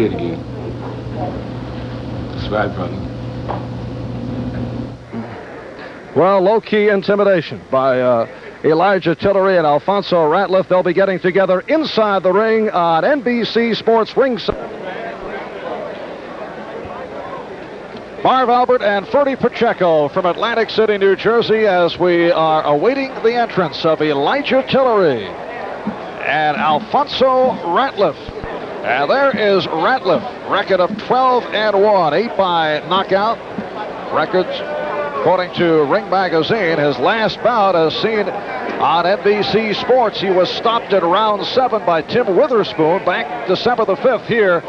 it again. That's right, brother. Well, low-key intimidation by Elijah Tillery and Alfonzo Ratliff. They'll be getting together inside the ring on NBC Sports Ringside. Marv Albert and Ferdy Pacheco from Atlantic City, New Jersey, as we are awaiting the entrance of Elijah Tillery and Alfonzo Ratliff. And there is Ratliff, record of 12-1, 8 by knockout. Records, according to Ring Magazine, his last bout as seen on NBC Sports. He was stopped in round 7 by Tim Witherspoon back December the 5th here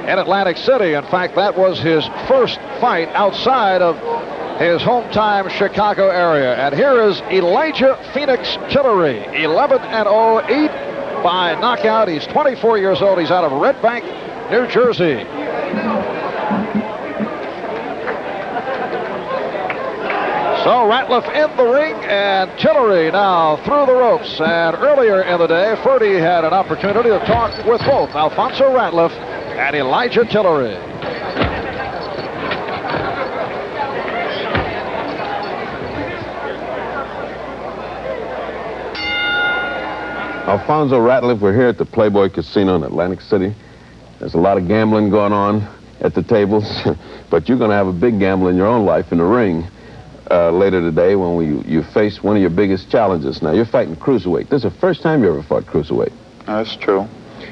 in Atlantic City. In fact, that was his first fight outside of his hometown Chicago area. And here is Elijah Phoenix Tillery, 11-0, 8 by knockout. He's 24 years old. He's out of Red Bank, New Jersey. So Ratliff in the ring, and Tillery now through the ropes. And earlier in the day, Ferdy had an opportunity to talk with both Alfonzo Ratliff and Elijah Tillery. Alfonzo Ratliff, we're here at the Playboy Casino in Atlantic City. There's a lot of gambling going on at the tables, but you're going to have a big gamble in your own life in the ring later today when you face one of your biggest challenges. Now, you're fighting cruiserweight. This is the first time you ever fought cruiserweight. That's true.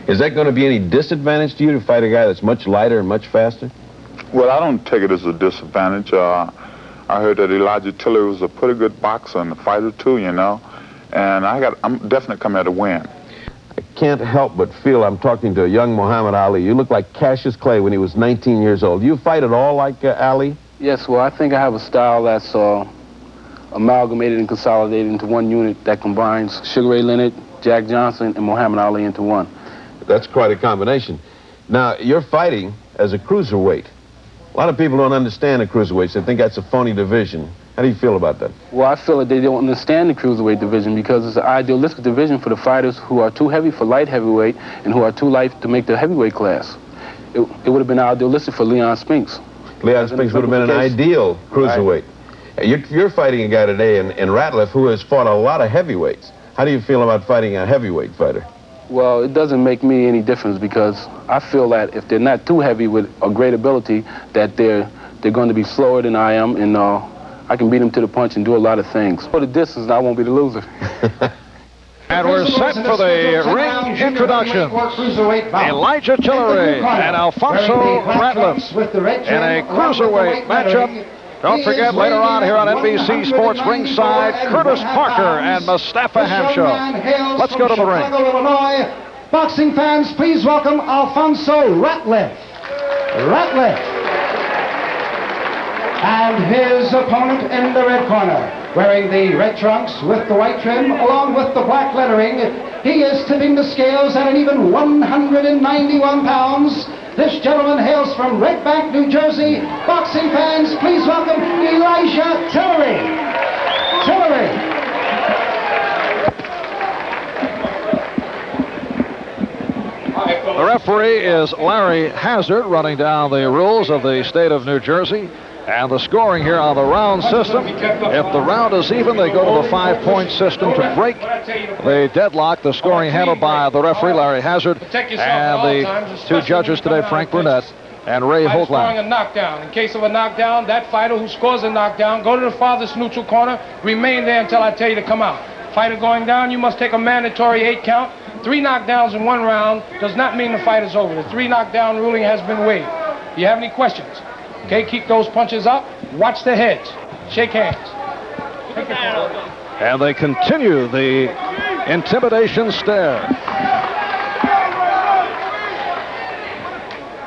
Is that going to be any disadvantage to you to fight a guy that's much lighter and much faster? Well, I don't take it as a disadvantage. I heard that Elijah Tillery was a pretty good boxer and a fighter too, you know. And I'm definitely coming here to win. I can't help but feel I'm talking to a young Muhammad Ali. You look like Cassius Clay when he was 19 years old. Do you fight at all like Ali? Yes, well, I think I have a style that's amalgamated and consolidated into one unit that combines Sugar Ray Leonard, Jack Johnson, and Muhammad Ali into one. That's quite a combination. Now, you're fighting as a cruiserweight. A lot of people don't understand the cruiserweights. They think that's a phony division. How do you feel about that? Well, I feel that they don't understand the cruiserweight division because it's an idealistic division for the fighters who are too heavy for light heavyweight and who are too light to make the heavyweight class. It would have been idealistic for Leon Spinks. Leon Spinks would have been an ideal cruiserweight. Right. You're fighting a guy today in Ratliff who has fought a lot of heavyweights. How do you feel about fighting a heavyweight fighter? Well, it doesn't make me any difference because I feel that if they're not too heavy with a great ability, that they're going to be slower than I am, and I can beat them to the punch and do a lot of things. For the distance, I won't be the loser. And we're set for the ring introduction. Elijah Tillery and Alfonzo Ratliff in a cruiserweight matchup. Don't forget, later on here on NBC Sports Ringside, Curtis Parker and Mustafa Hamsho. Let's go to the ring. Illinois. Boxing fans, please welcome Alfonzo Ratliff. And his opponent in the red corner, wearing the red trunks with the white trim along with the black lettering. He is tipping the scales at an even 191 pounds. This gentleman hails from Red Bank, New Jersey. Boxing fans, please welcome Elijah Tillery. The referee is Larry Hazard, running down the rules of the state of New Jersey. And the scoring here on the round system, if the round is even, they go to the 5-point system to break the deadlock. The scoring handled by the referee, Larry Hazard, and the two judges today, Frank Burnett and Ray Holtland. Scoring a knockdown. In case of a knockdown, that fighter who scores a knockdown, go to the farthest neutral corner, remain there until I tell you to come out. Fighter going down, you must take a mandatory 8 count. 3 knockdowns in 1 round does not mean the fight is over. The 3 knockdown ruling has been waived. Do you have any questions? Okay, keep those punches up. Watch the heads. Shake hands. And they continue the intimidation stare.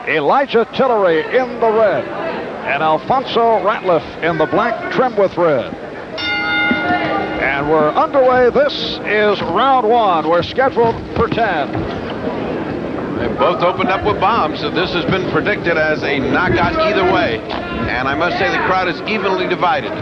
Elijah Tillery in the red and Alfonzo Ratliff in the black trim with red. And we're underway. This is round 1. We're scheduled for 10. They both opened up with bombs, so this has been predicted as a knockout either way. And I must say the crowd is evenly divided.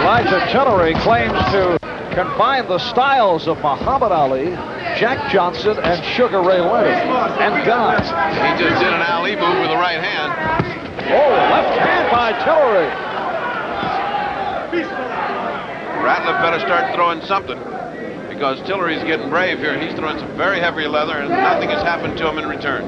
Elijah Tillery claims to combine the styles of Muhammad Ali, Jack Johnson, and Sugar Ray Leonard, and God. He just did an alley move with the right hand. Oh, left hand by Tillery. Ratliff better start throwing something, because Tillery's getting brave here. He's throwing some very heavy leather, and nothing has happened to him in return.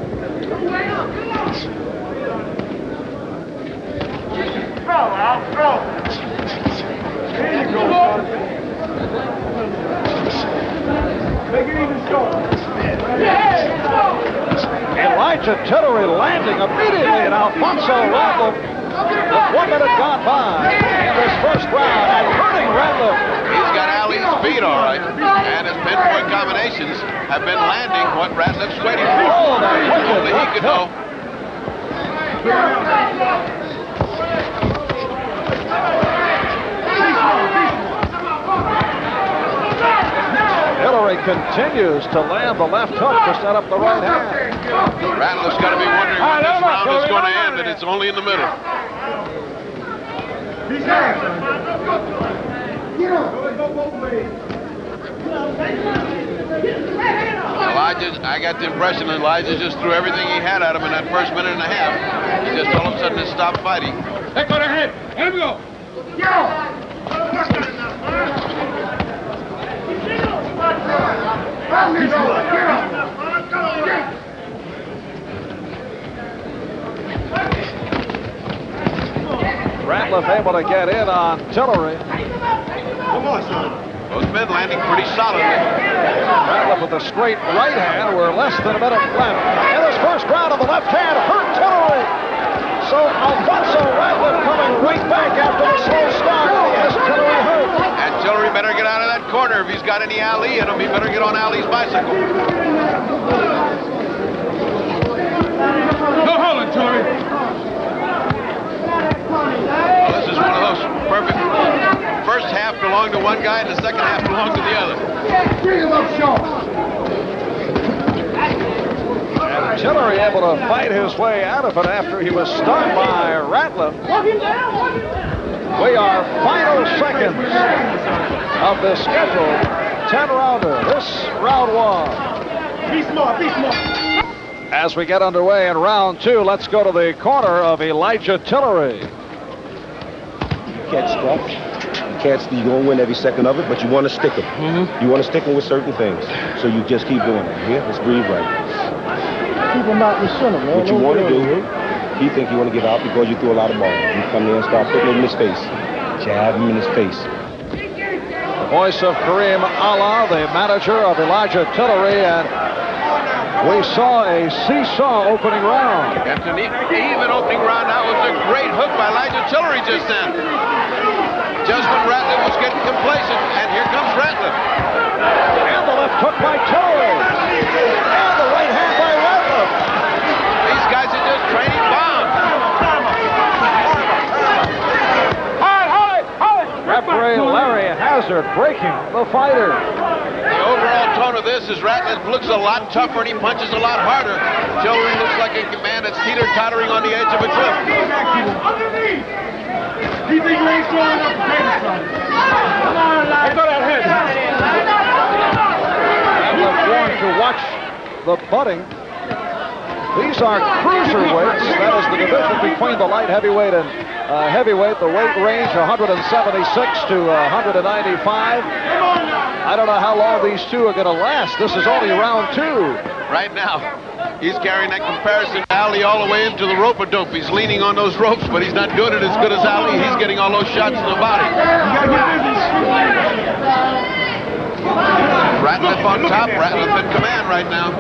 Elijah Tillery landing immediately, and Alfonzo Ratliff with 1 minute gone by in this first round and hurting Ratliff. He's got Ali's feet all right, and his pinpoint combinations have been landing what Ratliff's waiting for. Oh, that wicked Only he could know. Tillery continues to land the left hook to set up the right hand. Ratliff's got to be wondering when this round is going to end, and it's only in the middle. I got the impression that Elijah just threw everything he had at him in that first minute and a half. He just all of a sudden has stopped fighting. Let go to head. Let him go. Ratliff able to get in on Tillery. Both men landing pretty solidly. Ratliff with a straight right hand. We're less than a minute left. In this first round of the left hand, hurt Tillery. So Alfonzo Ratliff coming right back after the slow start. Yes, Tillery hurt. And Tillery better get out of that corner. If he's got any Ali in him, he better get on Ali's bicycle. No holding, Tillery. Well, this is one of those perfect. First half belonged to one guy, and the second half belonged to the other. And Tillery able to fight his way out of it after he was stunned by Ratliff. We are final seconds of the scheduled 10-rounder. This round one. Be smart, be smart. As we get underway in round two, let's go to the corner of Elijah Tillery. You can't stop. You're going to win every second of it, but you want to stick them. You want to stick them with certain things. So you just keep doing it. Yeah, let's breathe right. Keep him out in the center, man. What you want to do, he think you want to get out because you threw a lot of balls. You come there and start putting it in his face. Jab him in his face. The voice of Kareem Allah, the manager of Elijah Tillery, and we saw a seesaw opening round. After an even opening round, that was a great hook by Elijah Tillery just then. Just when Ratliff was getting complacent, and here comes Ratliff. And the left hook by Tillery. And the right hand by Ratliff. These guys are just training bombs. Referee Larry Hazard breaking the fighter. The overall tone of this is Ratliff looks a lot tougher and he punches a lot harder. Tillery looks like a man that's teeter-tottering on the edge of a cliff. You think you ain't strong enough to take this one? Come on, Elijah. Go that head. Ratliff going to watch the butting. These are cruiserweights. That is the division between the light heavyweight and heavyweight. The weight range 176 to 195. I don't know how long these two are going to last. This is only round two. Right now, he's carrying that comparison to Ali all the way into the rope-a-dope. He's leaning on those ropes, but he's not doing it as good as Ali. He's getting all those shots in the body. Ratliff on top, Ratliff in command right now.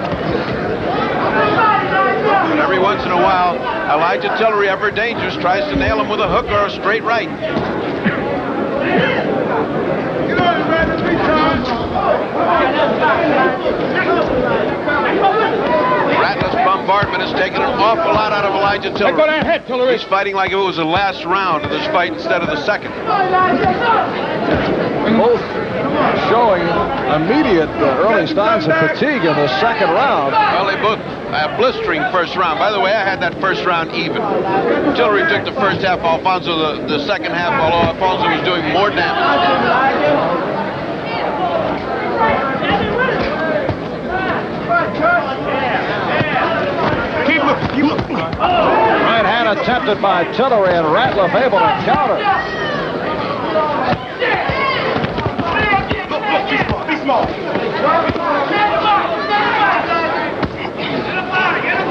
But every once in a while, Elijah Tillery, ever dangerous, tries to nail him with a hook or a straight right. Ratliff's bombardment has taken an awful lot out of Elijah Tillery. Go that head, Tillery. He's fighting like it was the last round of this fight instead of the second. Both showing a immediate early signs of fatigue in the second round. Well, they both blistering first round. By the way, I had that first round even. Tillery took the first half, Alfonso the second half, although Alfonso was doing more damage. Right hand attempted by Tillery, and Ratliff able to counter.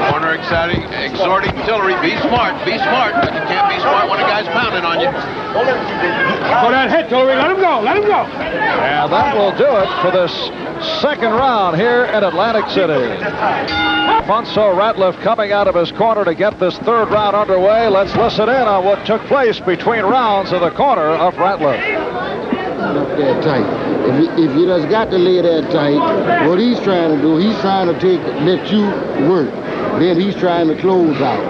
Corner exhorting Tillery, be smart, but you can't be smart when a guy's pounding on you. Go that head, Tillery, let him go. And that will do it for this second round here in Atlantic City. Alfonzo Ratliff coming out of his corner to get this third round underway. Let's listen in on what took place between rounds in the corner of Ratliff. Up there tight. If you just got to lay that tight, what he's trying to do, he's trying to let you work. Then he's trying to close out.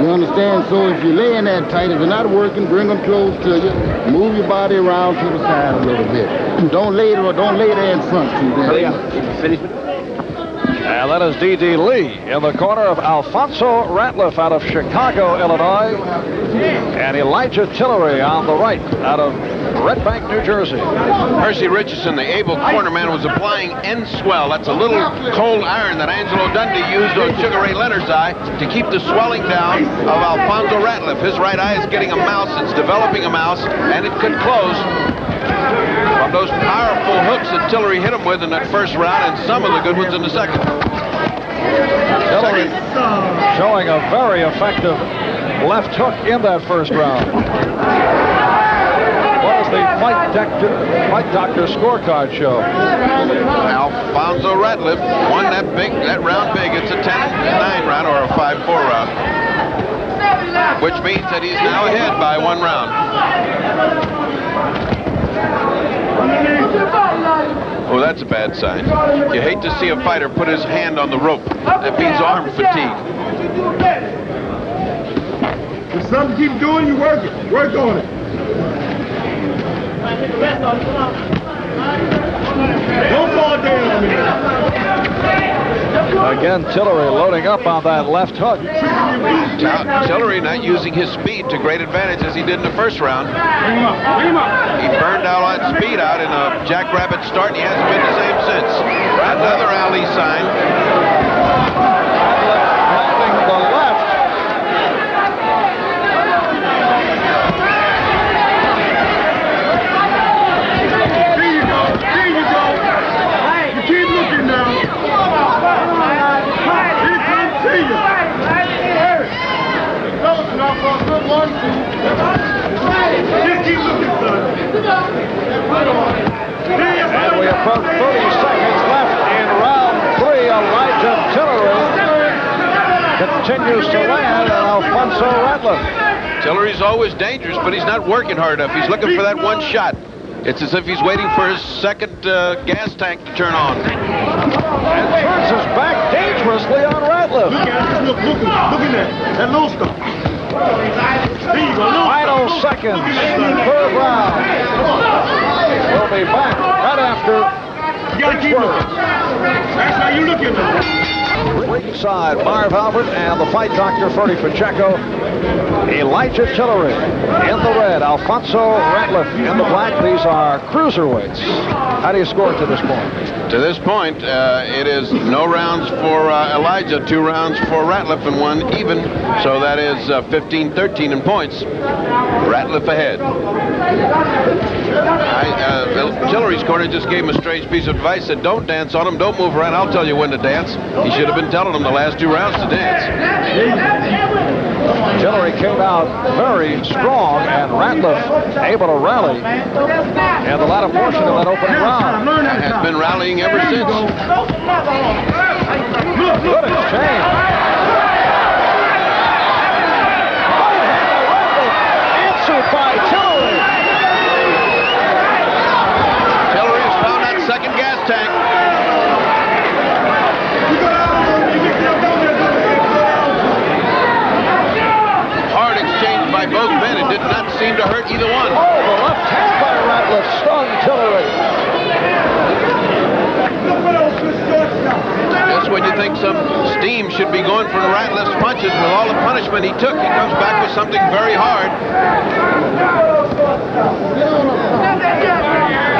You understand? So if you're laying that tight, if you're not working, bring them close to you. Move your body around to the side a little bit. Don't lay there in front too damn much. And that is D.D. Lee in the corner of Alfonzo Ratliff out of Chicago, Illinois. And Elijah Tillery on the right out of Red Bank, New Jersey. Percy Richardson, the able cornerman, was applying end swell. That's a little cold iron that Angelo Dundee used on Sugar Ray Leonard's eye to keep the swelling down of Alfonzo Ratliff. His right eye is getting a mouse. It's developing a mouse, and it could close from those powerful hooks that Tillery hit him with in that first round, and some of the good ones in the second. Tillery showing a very effective left hook in that first round. What does the Fight Doctor scorecard show? Alfonzo Ratliff won that round big. It's a 10-9 round or a 5-4 round, which means that he's now ahead by 1 round. Oh, that's a bad sign. You hate to see a fighter put his hand on the rope. That means arm fatigue. If something keep doing, you work it. Work on it. Don't fall down. Again, Tillery loading up on that left hook. Tillery not using his speed to great advantage as he did in the first round. Bring him up. He burned all that speed out in a jackrabbit start, and he hasn't been the same since. Another alley sign. Landing the left. There you go. You keep looking now. Here comes to you. Close enough for a good 1-2. Just keep looking, son. And we approach 30 seconds left in round 3. Elijah Tillery continues to land on Alfonzo Ratliff. Tillery's always dangerous, but he's not working hard enough. He's looking for that one shot. It's as if he's waiting for his second gas tank to turn on. And turns his back dangerously on Ratliff. Look at it. Look at that. That little stuff. There you go. Final seconds, third round. We'll be back right after You gotta keep looking. That's how you looking now. ringside. Marv Albert and the Fight Doctor, Ferdy Pacheco. Elijah Tillery in the red. Alfonzo Ratliff in the black. These are cruiserweights. How do you score to this point? To this point, it is no rounds for Elijah, 2 rounds for Ratliff, and 1 even. So that is 15-13 in points. Ratliff ahead. Tillery's corner just gave him a strange piece of advice. Said, don't dance on him, don't move around. I'll tell you when to dance. He should have been telling him the last 2 rounds to dance. Tillery came out very strong, and Ratliff able to rally in the latter portion of that opening round. And has been rallying ever since. Good exchange. Answered by Tillery. Tillery has found that second gas tank. Hard exchange by both men. It did not seem to hurt either one. Oh, the left hand by Ratliff stung Tillery. think some steam should be going from Ratliff's punches. With all the punishment he took, he comes back with something very hard.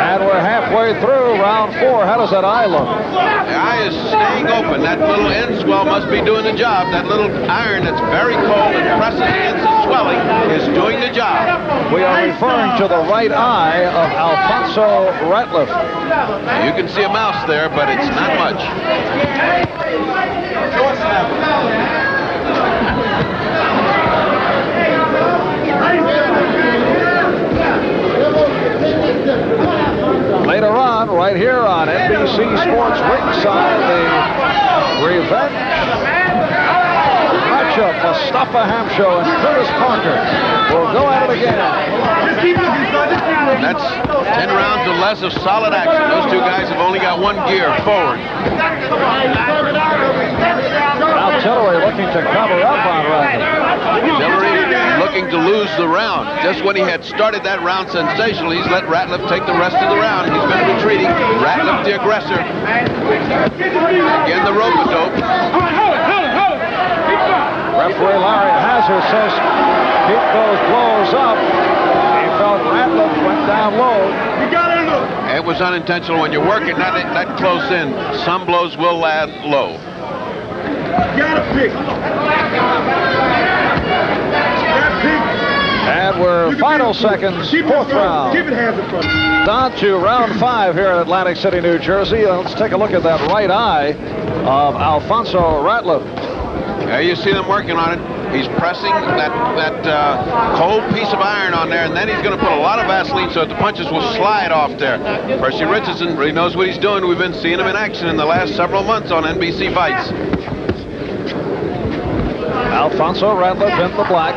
And we're halfway through round 4. How does that eye look? The eye is staying open. That little end swell must be doing the job. That little iron that's very cold and presses against the swelling is doing the job. We are referring to the right eye of Alfonzo Ratliff. You can see a mouse there, but it's not much. Later on, right here on NBC Sports Ringside, the revenge matchup, Mustafa Hamsho and Curtis Parker will go at it again. That's 10 rounds or less of solid action. Those two guys have only got one gear forward. Now Tillery looking to cover up on Ratliff. Tillery looking to lose the round. Just when he had started that round sensationally, he's let Ratliff take the rest of the round. He's been retreating. Ratliff the aggressor. Again, the rope-a-dope. Referee Larry Hazard says keep those blows up. He felt Ratliff went down low. It was unintentional. When you're working that close in, some blows will land low. And we're final seconds, 4th round. Down to round 5 here in Atlantic City, New Jersey. Let's take a look at that right eye of Alfonzo Ratliff. There you see them working on it. He's pressing that cold piece of iron on there, and then he's going to put a lot of Vaseline so that the punches will slide off there. Percy Richardson really knows what he's doing. We've been seeing him in action in the last several months on NBC Fights. Alfonzo Ratliff in the black,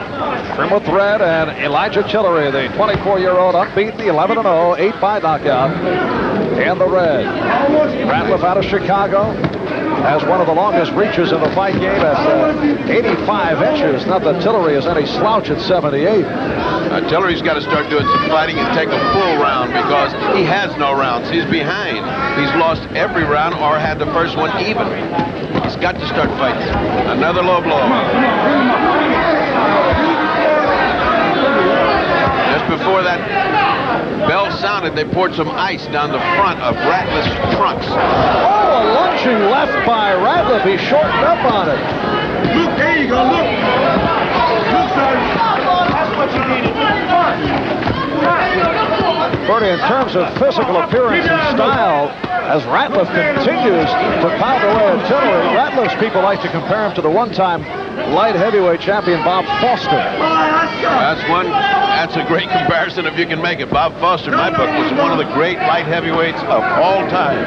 trim with red, and Elijah Tillery, the 24-year-old unbeaten, 11-0, 8 by knockout, in the red. Ratliff out of Chicago has one of the longest reaches in the fight game at 85 inches. Not that Tillery is any slouch at 78. Tillery's got to start doing some fighting and take a full round because he has no rounds. He's behind. He's lost every round or had the first one even. He's got to start fighting. Another low blow. Just before that bell sounded, they poured some ice down the front of Ratliff's trunks. Oh, a lunging left by Ratliff. He shortened up on it. Look, there you go, look. Look, son. That's what you need to do. Bertie, in terms of physical appearance and style, as Ratliff continues to pound away at Tillery, Ratliff's people like to compare him to the one-time light heavyweight champion Bob Foster. That's a great comparison if you can make it. Bob Foster, in my book, was one of the great light heavyweights of all time.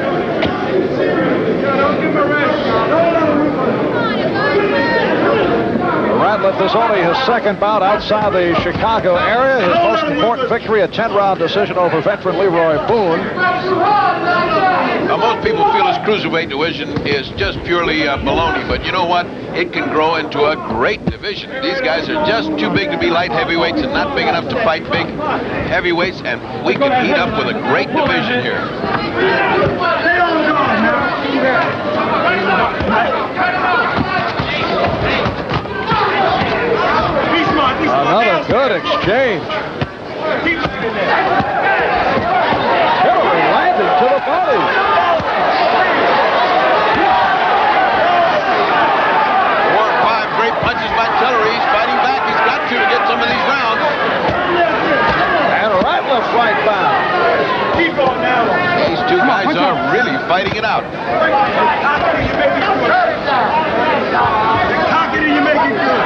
Ratliff is only his second bout outside the Chicago area. His most important victory, a 10-round decision over veteran Leroy Boone. Most people feel his cruiserweight division is just purely baloney, but you know what? It can grow into a great division. These guys are just too big to be light heavyweights and not big enough to fight big heavyweights, and we can heat up with a great division here. Another good exchange. Tillery landing to the body. 4 or 5 great punches by Tillery. He's fighting back. He's got to get some of these rounds. And Ratliff right back. Keep on now. These two guys are really fighting it out. Cock it and you make it good.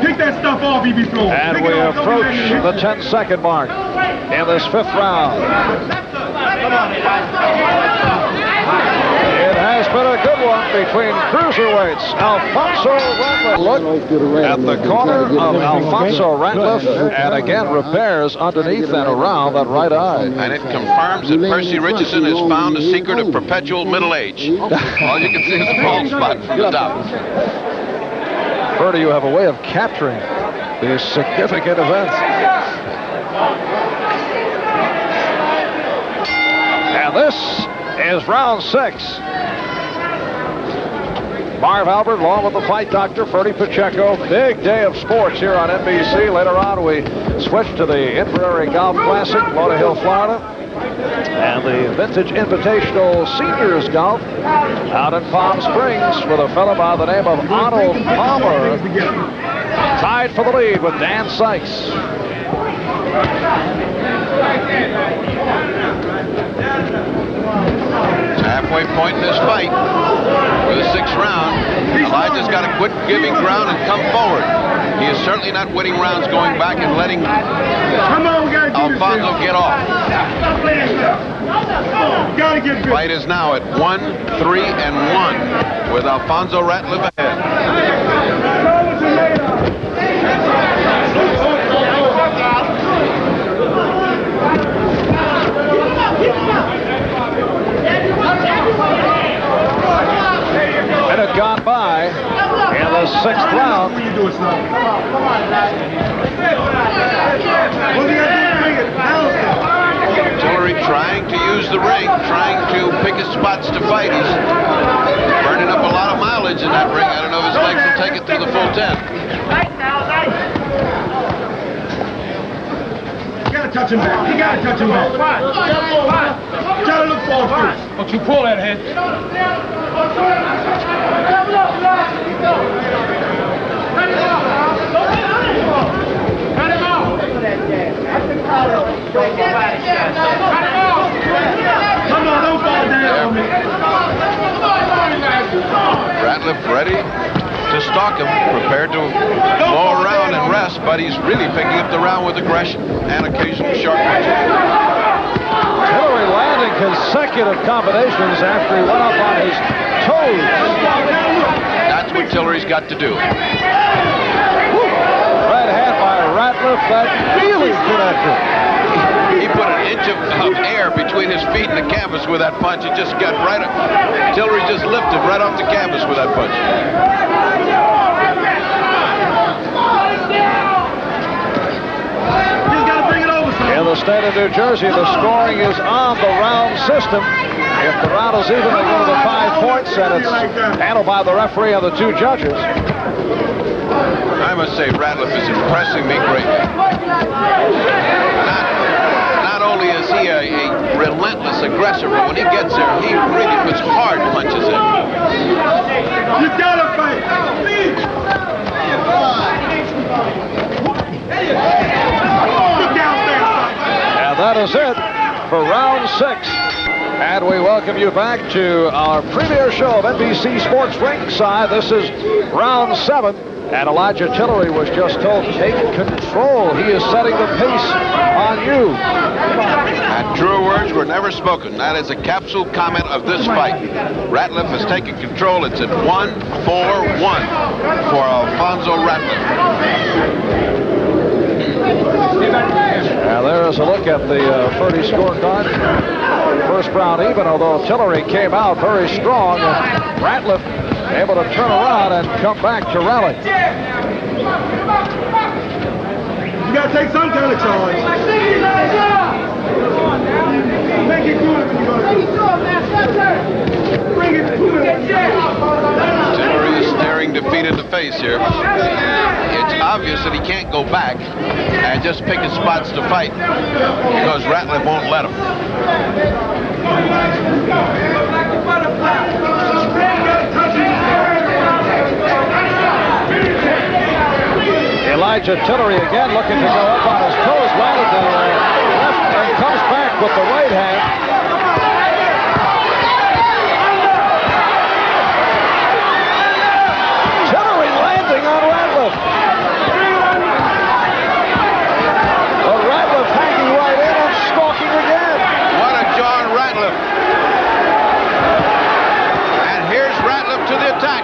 Pick that stuff off, E.B. Floyd. And we approach the 10-second mark in this 5th round. It has been a good one between cruiserweights. Alfonzo Ratliff. Look at the corner of Alfonzo Ratliff, and again repairs underneath and around that right eye. And it confirms that Percy Richardson has found the secret of perpetual middle age. All you can see is a bald spot from the top. Bertie, you have a way of capturing these significant events. this is round 6. Marv Albert, along with the fight doctor, Ferdy Pacheco. Big day of sports here on NBC. Later on, we switch to the Inverary Golf Classic, Lauderdale, Florida, and the Vintage Invitational Seniors Golf out in Palm Springs with a fellow by the name of Otto Palmer, tied for the lead with Dan Sykes. It's a halfway point in this fight for the 6th round. Elijah's got to quit giving ground and come forward. He is certainly not winning rounds going back and letting Alfonso get off. The fight is now at 1-3-1 with Alfonzo Ratliff ahead. Minute gone by in the 6th round. Tillery trying to use the ring, trying to pick his spots to fight. He's burning up a lot of mileage in that ring. I don't know if his legs will take it through the full 10. You gotta touch him back. You gotta touch him back. Try to look for him. Don't you pull that head. Come on, don't fall down on me. Ratliff ready to stalk him, prepared to go around and rest, but he's really picking up the round with aggression and occasional sharp punches. Tillery landing consecutive combinations after he went up on his toes. That's what Tillery's got to do. Right hand by Ratliff, that really connected. He put an inch of air between his feet and the canvas with that punch. It just got right up. Tillery just lifted right off the canvas with that punch. In the state of New Jersey, the scoring is on the round system. If the round is even, they go to the 5 points, and it's handled by the referee and the 2 judges. I must say, Ratliff is impressing me greatly. Not only is he a relentless aggressor, but when he gets there, he really puts hard punches in. You gotta fight. And that is it for round 6. And we welcome you back to our premiere show of NBC Sports Ringside. This is round 7. And Elijah Tillery was just told, take control. He is setting the pace on you. And truer words were never spoken. That is a capsule comment of this fight. Ratliff has taken control. It's at 1-4-1 for Alfonzo Ratliff. Now there is a look at the Ferdy scorecard. First round even, although Tillery came out very strong. Ratliff able to turn around and come back to rally. You gotta take some kind of charge. Make it good when you go to bring it to it. Tillery is staring defeat in the face here. It's obvious that he can't go back and just pick his spots to fight because Ratliff won't let him. Elijah Tillery again looking to go up on his toes, landed to the left and comes back with the right hand. Tillery landing on Ratliff. But Ratliff hanging right in and stalking again. What a jaw on Ratliff. And here's Ratliff to the attack.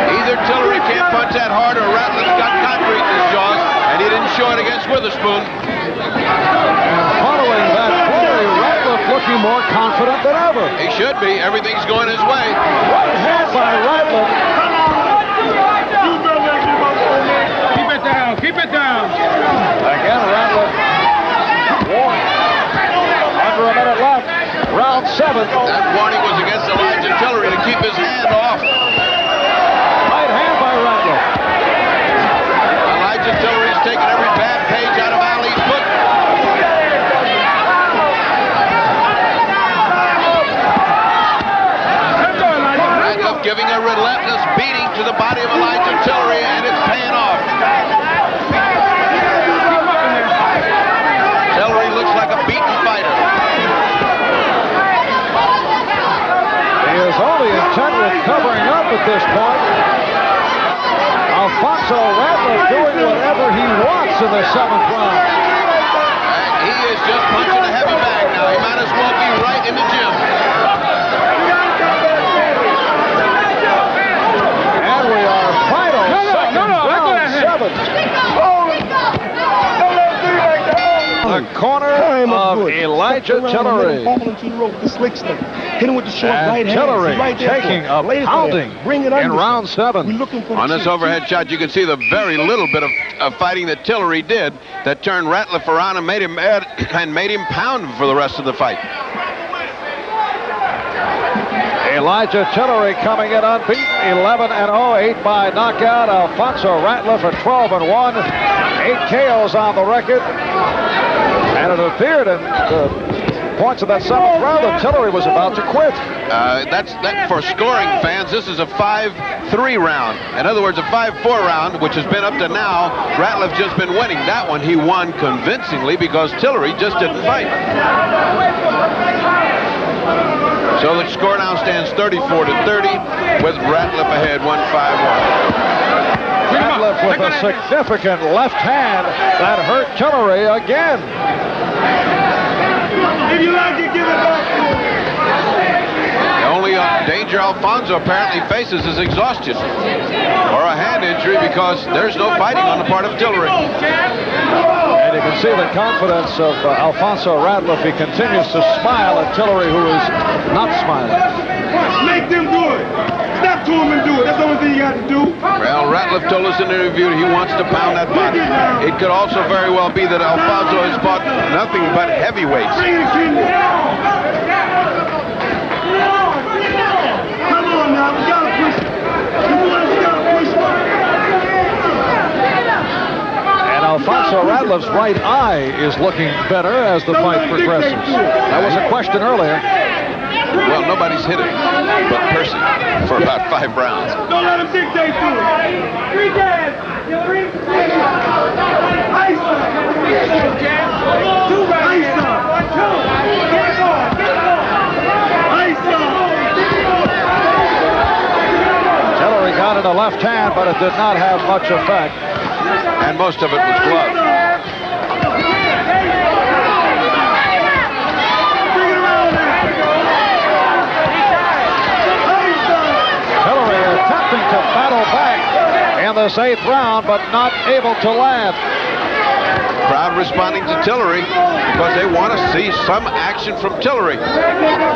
Either Tillery can't punch that hard or Ratliff's got concrete in his jaws, and he didn't show it against Witherspoon. And following that flurry, Ratliff looking more confident than ever. He should be. Everything's going his way. Right hand by Ratliff. Keep it down. Keep it down. Again, Ratliff giving a relentless beating to the body of Elijah Tillery, and it's paying off. Tillery looks like a beaten fighter. He is only intent with covering up at this point. Alfonzo Ratliff doing whatever he wants in the 7th round. He is just punching a heavy bag now. He might as well be right in the gym. And we are final. Round 7. The corner of Elijah Tillery. Hit him with the short right hand. Tillery Right there taking for a pounding in round 7. On this overhead shot, you can see the very little bit of fighting that Tillery did that turned Ratliff around and made him mad and made him pound for the rest of the fight. Elijah Tillery coming in unbeaten, 11-0, 8 by knockout. Alfonzo Ratliff at 12-1, 8 KOs on the record. And it appeared in the points of that 7th round that Tillery was about to quit. That's for scoring fans. This is a 5-3 round. In other words, a 5-4 round, which has been up to now. Ratliff just been winning. That one he won convincingly because Tillery just didn't fight. So the score now stands 34-30 with Ratliff ahead 1-5-1. Ratliff with a significant left hand that hurt Tillery again. If you like it, give it back to him. The only danger Alfonzo apparently faces is exhaustion or a hand injury because there's no fighting on the part of Tillery. And you can see the confidence of Alfonzo Ratliff. He continues to smile at Tillery, who is not smiling. Make them do it. Step to him and do it. That's the only thing you got to do. Well, Ratliff told us in the interview that he wants to pound that body. It could also very well be that Alfonzo has fought nothing but heavyweights. Come on now, we gotta push it. You boys gotta push it. And Alfonzo Ratliff's right eye is looking better as the fight progresses. That was a question earlier. Well, nobody's hit him but Percy for about 5 rounds. Don't let him dictate to it. 3 dabs. 2 Tillery got it a left hand, but it did not have much effect. And most of it was gloved. Tillery attempting to battle back in this 8th round, but not able to land. Crowd responding to Tillery because they want to see some action from Tillery.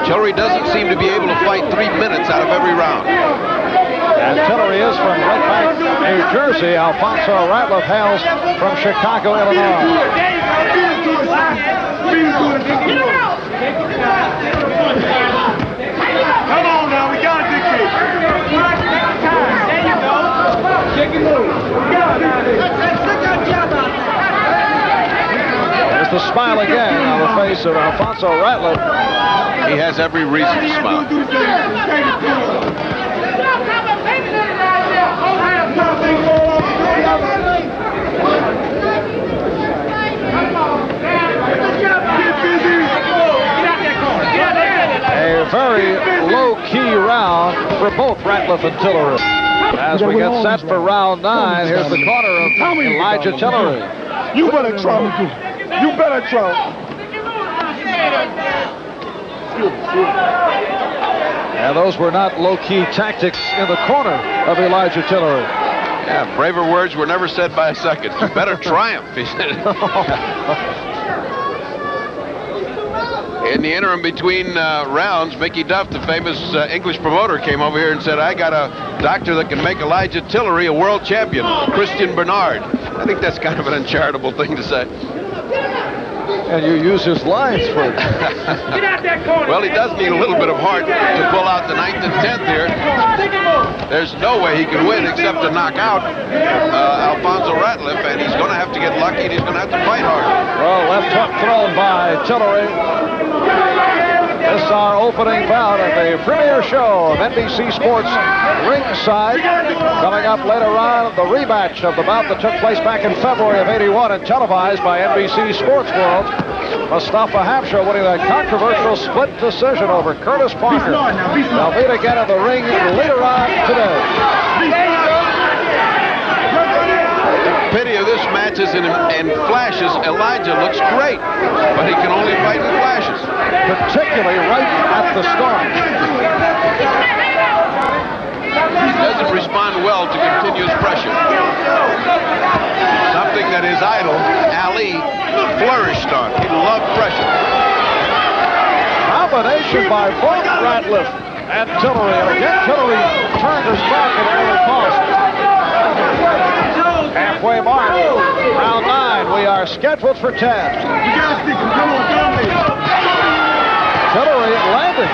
Tillery doesn't seem to be able to fight 3 minutes out of every round. And Tillery is from Red Bank, New Jersey. Alfonzo Ratliff hails from Chicago, Illinois. Come on now, we gotta dictate. There you go. Shake it loose. There's the smile again on the face of Alfonzo Ratliff. He has every reason to smile. A very low-key round for both Ratliff and Tillery. As we get set for round 9, here's the corner of Elijah Tillery. You better Trump. You better Trump. And those were not low-key tactics in the corner of Elijah Tillery. Yeah, braver words were never said by a second. You better triumph, he said. In the interim between rounds, Mickey Duff, the famous English promoter, came over here and said, I got a doctor that can make Elijah Tillery a world champion, Christian Bernard. I think that's kind of an uncharitable thing to say. And you use his lines for it. Well, he does need a little bit of heart to pull out the 9th and 10th here. There's no way he can win except to knock out Alfonzo Ratliff, and he's going to have to get lucky, and he's going to have to fight hard. Well, left hook thrown by Tillery. This is our opening bout of the premiere show of NBC Sports Ringside. Coming up later on, the rematch of the bout that took place back in February of '81 and televised by NBC Sports World. Mustafa Hamsha winning that controversial split decision over Curtis Parker. They'll meet again in the ring later on today. The pity of this match is in flashes. Elijah looks great, but he can only fight in flashes. Particularly right at the start. He doesn't respond well to continuous pressure. Something that his idol, Ali, flourished on. He loved pressure. Combination by both Ratliff and Tillery. And again, Tillery turned his back at early cost. Halfway mark, round 9. We are scheduled for 10. Tillery landing.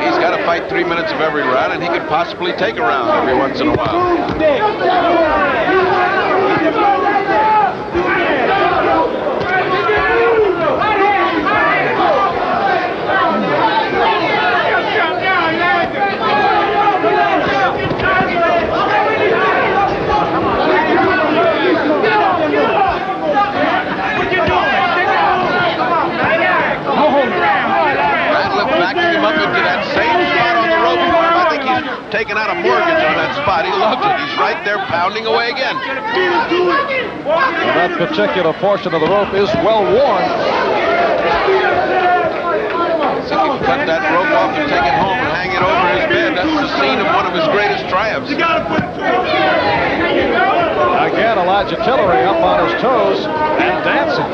He's got to fight 3 minutes of every round, and he could possibly take a round every once in a while. Backing him up into that same spot on the rope. I think he's taken out a mortgage on that spot. He loves it. He's right there pounding away again. Well, that particular portion of the rope is well worn. So he can cut that rope off and take it home and hang it over his bed. That's the scene of one of his greatest triumphs. Again, Elijah Tillery up on his toes and dancing.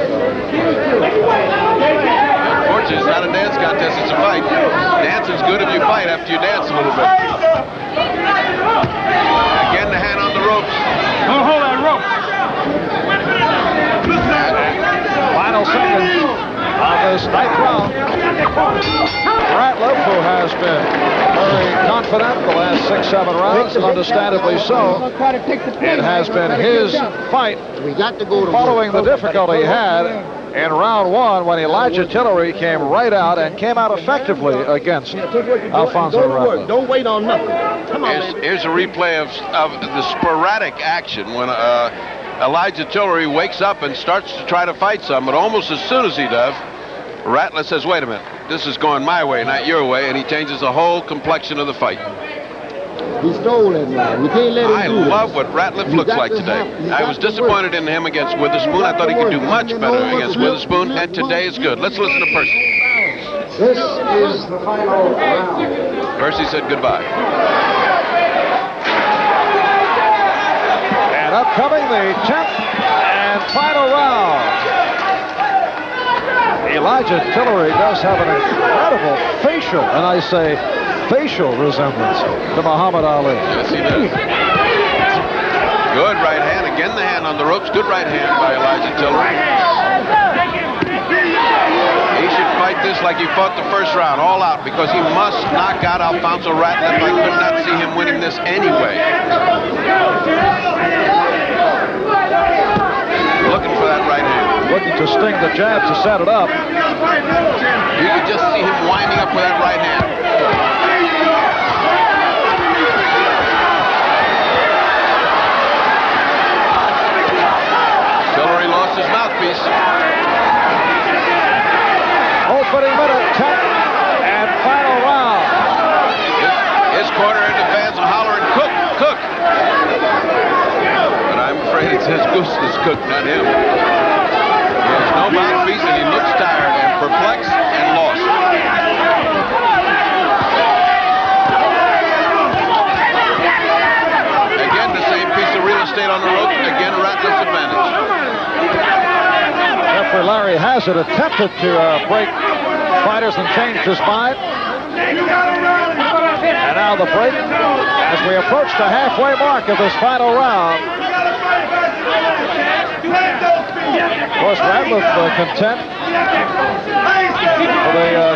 Unfortunately, it's not a dance contest, it's a fight. Dancing's good if you fight after you dance a little bit. Again, the hand on the ropes. Don't hold that rope. Final seconds of this ninth round. Ratliff, who has been very confident the last 6-7 rounds, and understandably so, it has been his fight following the difficulty he had in round 1 when Elijah Tillery came right out and came out effectively against Alfonzo Ratliff. Don't wait on nothing. Come on, Here's a replay of the sporadic action when Elijah Tillery wakes up and starts to try to fight some, but almost as soon as he does, Ratliff says, wait a minute, this is going my way, not your way, and he changes the whole complexion of the fight. He stole it now. We can't let him I do it. love what Ratliff looks like today. I was disappointed in him against Witherspoon. I thought he could do much better against Witherspoon, and today is good. Let's listen to Percy. This is the final round. Percy said goodbye. And upcoming the 10th and final round. Elijah Tillery does have an incredible facial, and I say facial resemblance to Muhammad Ali. Yes, he does. Good right hand. Again, the hand on the ropes. Good right hand by Elijah Tillery. He should fight this like he fought the first round, all out, because he must knock out Alfonzo Ratliff. I could not see him winning this anyway. Looking for that right hand. Looking to sting the jab to set it up. You could just see him winding up with that right hand. Tillery lost his mouthpiece. Opening minute, 10th and final round. His corner and the fans are hollering, cook, cook. But I'm afraid it's his goose that's cooked, not him. He has no mouthpiece and he looks tired and perplexed and lost. Again, the same piece of real estate on the rope. Again, Ratliff's advantage. Referee Larry Hazard attempted to break fighters and changed his mind. And now the break as we approach the halfway mark of this final round. Of course, Ratliff content for the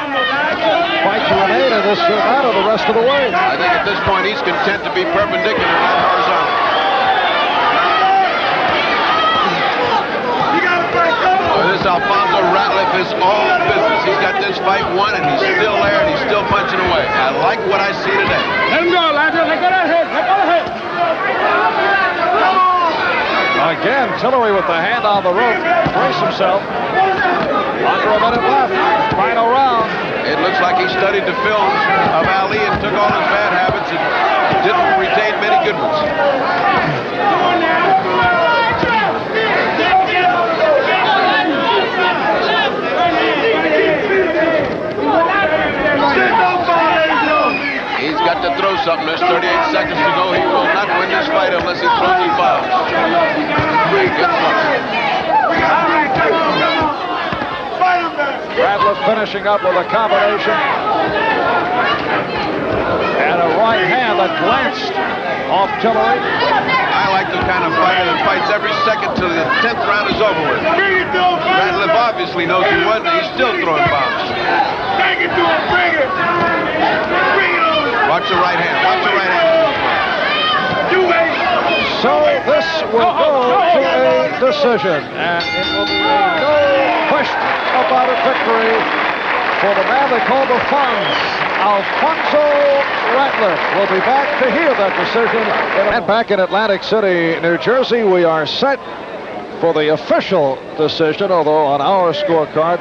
fight to remain in this battle the rest of the way. I think at this point he's content to be perpendicular, not horizontal. You gotta fight this Alfonzo Ratliff is all business. He's got this fight won, and he's still there, and he's still punching away. I like what I see today. Let him go, Elijah. Let go that hit. Let go that hit. Again, Tillery with the hand on the rope. Brace himself. Under a minute left. Final round. It looks like he studied the films of Ali and took all his bad habits and didn't retain many good ones. He's got to throw something. There's 38 seconds to go. He will not win this fight unless he throws and fouls. Ratliff finishing up with a combination. And a right hand that glanced off Tillery. I like the kind of fighter that fights every second till the 10th round is over with. Ratliff obviously knows he won, and he's still throwing bombs. Bring it to him. Bring it. Bring it over. Watch the right hand. Watch the right hand. So this will go to a decision, and it will be no question about a victory for the man they call the Fonz. Alfonzo Ratliff will be back to hear that decision. And back in Atlantic City, New Jersey, we are set for the official decision, although on our scorecard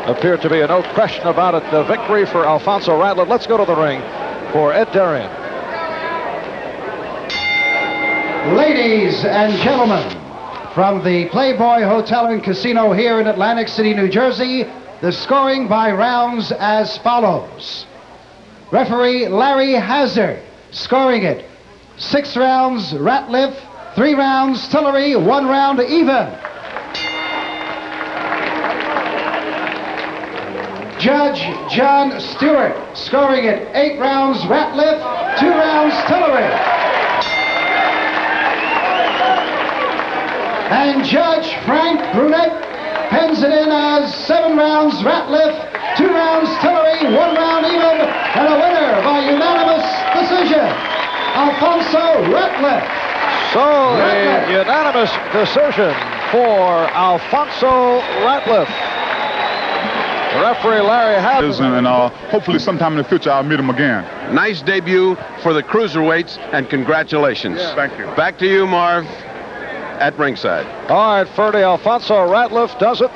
appeared to be a no question about it, the victory for Alfonzo Ratliff. Let's go to the ring for Ed Darien. Ladies and gentlemen, from the Playboy Hotel and Casino here in Atlantic City, New Jersey, the scoring by rounds as follows. Referee Larry Hazard scoring it 6 rounds Ratliff, 3 rounds Tillery, 1 round even. Judge John Stewart scoring it 8 rounds Ratliff, 2 rounds Tillery. And Judge Frank Brunette pens it in as 7 rounds Ratliff, 2 rounds Tillery, 1 round even, and a winner by unanimous decision, Alfonzo Ratliff. So a unanimous decision for Alfonzo Ratliff. Referee Larry Hazard. And hopefully sometime in the future I'll meet him again. Nice debut for the cruiserweights, and congratulations. Yeah. Thank you. Back to you, Marv, at ringside. All right, Ferdy, Alfonzo Ratliff does it.